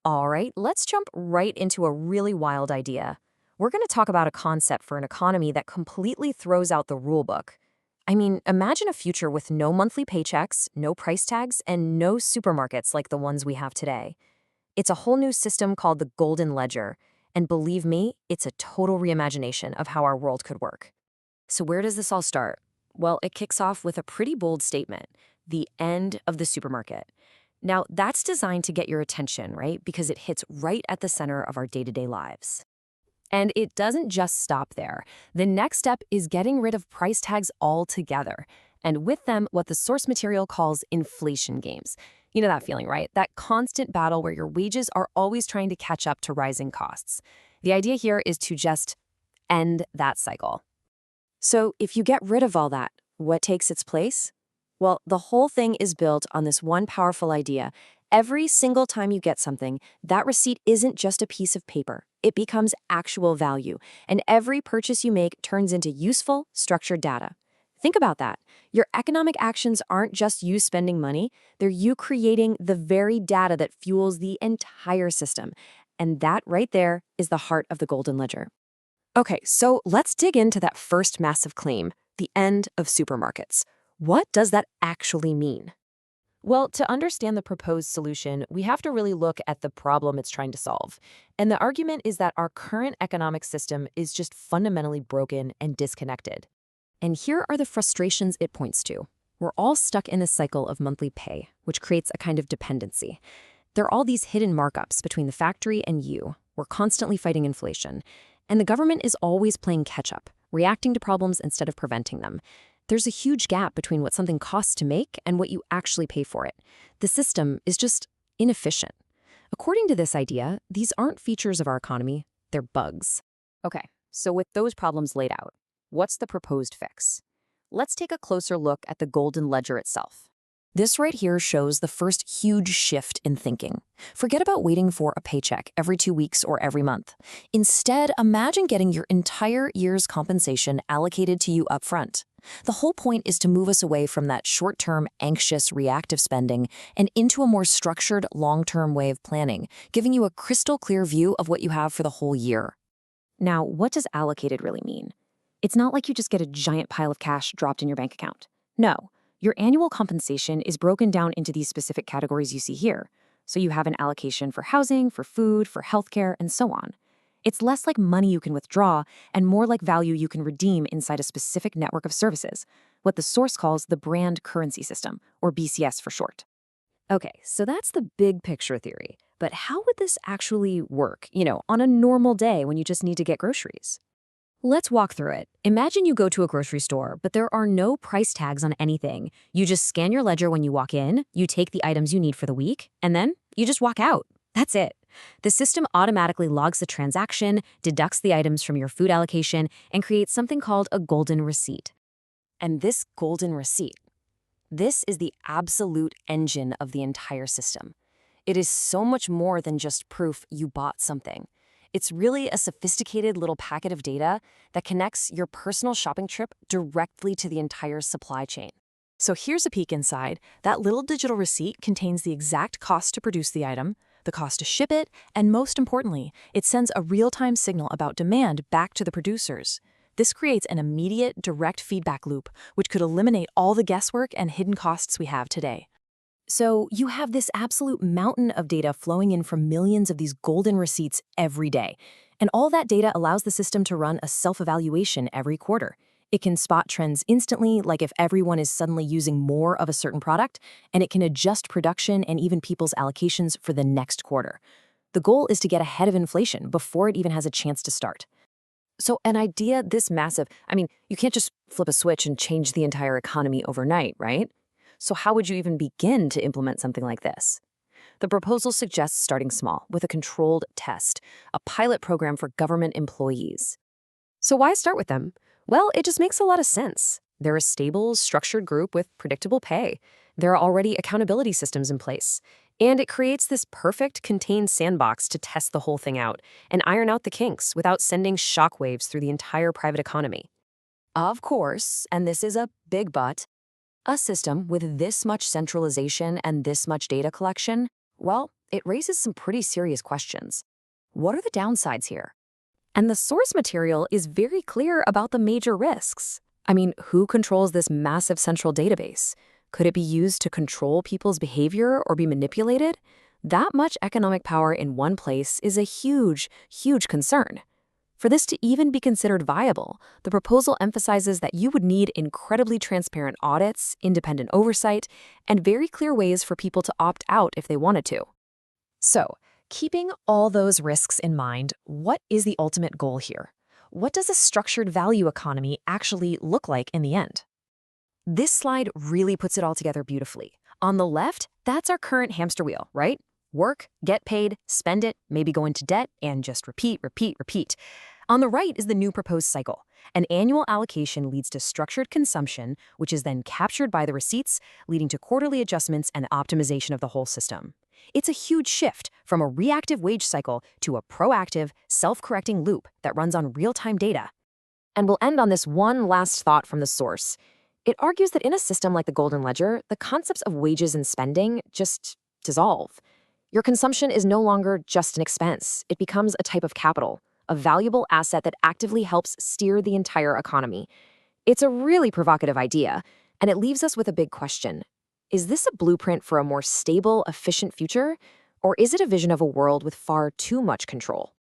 All right, let's jump right into a really wild idea. We're going to talk about a concept for an economy that completely throws out the rule book. I mean, imagine a future with no monthly paychecks, no price tags, and no supermarkets like the ones we have today. It's a whole new system called the Golden Ledger, and believe me, it's a total reimagination of how our world could work. So, where does this all start? Well, it kicks off with a pretty bold statement: the end of the supermarket. Now, that's designed to get your attention, right? Because it hits right at the center of our day to day lives. And it doesn't just stop there. The next step is getting rid of price tags altogether. And with them, what the source material calls inflation games. You know that feeling, right? That constant battle where your wages are always trying to catch up to rising costs. The idea here is to just end that cycle. So, if you get rid of all that, what takes its place? Well, the whole thing is built on this one powerful idea. Every single time you get something, that receipt isn't just a piece of paper. It becomes actual value, and every purchase you make turns into useful, structured data. Think about that. Your economic actions aren't just you spending money, they're you creating the very data that fuels the entire system. And that right there is the heart of the Golden Ledger. Okay, so let's dig into that first massive claim, the end of supermarkets. What does that actually mean? Well, to understand the proposed solution, we have to really look at the problem it's trying to solve. And the argument is that our current economic system is just fundamentally broken and disconnected. And here are the frustrations it points to. We're all stuck in this cycle of monthly pay, which creates a kind of dependency. There are all these hidden markups between the factory and you. We're constantly fighting inflation. And the government is always playing catch-up, reacting to problems instead of preventing them. There's a huge gap between what something costs to make and what you actually pay for it. The system is just inefficient. According to this idea, these aren't features of our economy, they're bugs. Okay, so with those problems laid out, what's the proposed fix? Let's take a closer look at the Golden Ledger itself. This right here shows the first huge shift in thinking. Forget about waiting for a paycheck every 2 weeks or every month. Instead, imagine getting your entire year's compensation allocated to you upfront. The whole point is to move us away from that short-term, anxious, reactive spending and into a more structured, long-term way of planning, giving you a crystal clear view of what you have for the whole year. Now, what does allocated really mean? It's not like you just get a giant pile of cash dropped in your bank account. No. Your annual compensation is broken down into these specific categories you see here. So you have an allocation for housing, for food, for healthcare, and so on. It's less like money you can withdraw and more like value you can redeem inside a specific network of services, what the source calls the brand currency system, or BCS for short. Okay, so that's the big picture theory. But how would this actually work, on a normal day when you just need to get groceries? Let's walk through it. Imagine you go to a grocery store, but there are no price tags on anything. You just scan your ledger when you walk in, you take the items you need for the week, and then you just walk out. That's it. The system automatically logs the transaction, deducts the items from your food allocation, and creates something called a golden receipt. And this golden receipt, this is the absolute engine of the entire system. It is so much more than just proof you bought something. It's really a sophisticated little packet of data that connects your personal shopping trip directly to the entire supply chain. So here's a peek inside. That little digital receipt contains the exact cost to produce the item, the cost to ship it, and most importantly, it sends a real-time signal about demand back to the producers. This creates an immediate, direct feedback loop, which could eliminate all the guesswork and hidden costs we have today. So you have this absolute mountain of data flowing in from millions of these golden receipts every day. And all that data allows the system to run a self-evaluation every quarter. It can spot trends instantly, like if everyone is suddenly using more of a certain product, and it can adjust production and even people's allocations for the next quarter. The goal is to get ahead of inflation before it even has a chance to start. So an idea this massive, you can't just flip a switch and change the entire economy overnight, right? So how would you even begin to implement something like this? The proposal suggests starting small with a controlled test, a pilot program for government employees. So why start with them? Well, it just makes a lot of sense. They're a stable, structured group with predictable pay. There are already accountability systems in place. And it creates this perfect contained sandbox to test the whole thing out and iron out the kinks without sending shockwaves through the entire private economy. Of course, and this is a big but, a system with this much centralization and this much data collection, well, it raises some pretty serious questions. What are the downsides here? And the source material is very clear about the major risks. I mean, who controls this massive central database? Could it be used to control people's behavior or be manipulated? That much economic power in one place is a huge, huge concern. For this to even be considered viable, the proposal emphasizes that you would need incredibly transparent audits, independent oversight, and very clear ways for people to opt out if they wanted to. So, keeping all those risks in mind, what is the ultimate goal here? What does a structured value economy actually look like in the end? This slide really puts it all together beautifully. On the left, that's our current hamster wheel, right? Work, get paid, spend it, maybe go into debt, and just repeat, repeat, repeat. On the right is the new proposed cycle. An annual allocation leads to structured consumption, which is then captured by the receipts, leading to quarterly adjustments and optimization of the whole system. It's a huge shift from a reactive wage cycle to a proactive, self-correcting loop that runs on real-time data. And we'll end on this one last thought from the source. It argues that in a system like the Golden Ledger, the concepts of wages and spending just dissolve. Your consumption is no longer just an expense. It becomes a type of capital, a valuable asset that actively helps steer the entire economy. It's a really provocative idea, and it leaves us with a big question. Is this a blueprint for a more stable, efficient future? Or is it a vision of a world with far too much control?